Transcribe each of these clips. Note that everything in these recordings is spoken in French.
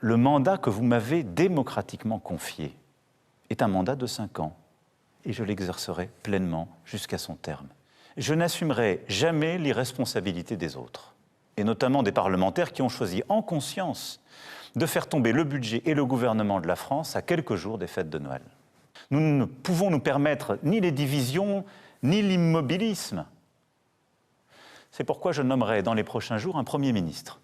le mandat que vous m'avez démocratiquement confié est un mandat de 5 ans et je l'exercerai pleinement jusqu'à son terme. Je n'assumerai jamais l'irresponsabilité des autres, et notamment des parlementaires qui ont choisi en conscience de faire tomber le budget et le gouvernement de la France à quelques jours des fêtes de Noël. Nous ne pouvons nous permettre ni les divisions, ni l'immobilisme. C'est pourquoi je nommerai dans les prochains jours un Premier ministre.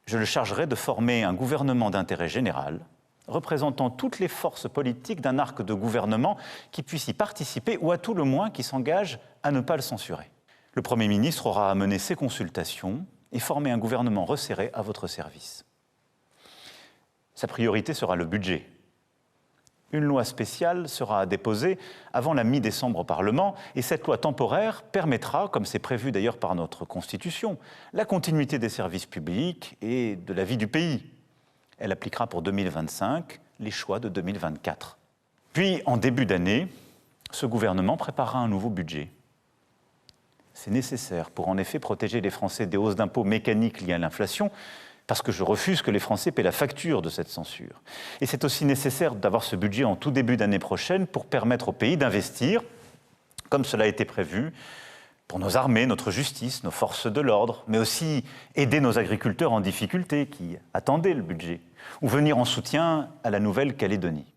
Je le chargerai de former un gouvernement d'intérêt général, représentant toutes les forces politiques d'un arc de gouvernement qui puisse y participer ou à tout le moins qui s'engage à ne pas le censurer. Le Premier ministre aura à mener ses consultations et former un gouvernement resserré à votre service. Sa priorité sera le budget. Une loi spéciale sera à déposer avant la mi-décembre au Parlement et cette loi temporaire permettra, comme c'est prévu d'ailleurs par notre Constitution, la continuité des services publics et de la vie du pays. Elle appliquera pour 2025 les choix de 2024. Puis, en début d'année, ce gouvernement préparera un nouveau budget. C'est nécessaire pour en effet protéger les Français des hausses d'impôts mécaniques liées à l'inflation, parce que je refuse que les Français paient la facture de cette censure. Et c'est aussi nécessaire d'avoir ce budget en tout début d'année prochaine pour permettre au pays d'investir, comme cela a été prévu, pour nos armées, notre justice, nos forces de l'ordre, mais aussi aider nos agriculteurs en difficulté qui attendaient le budget, ou venir en soutien à la Nouvelle-Calédonie.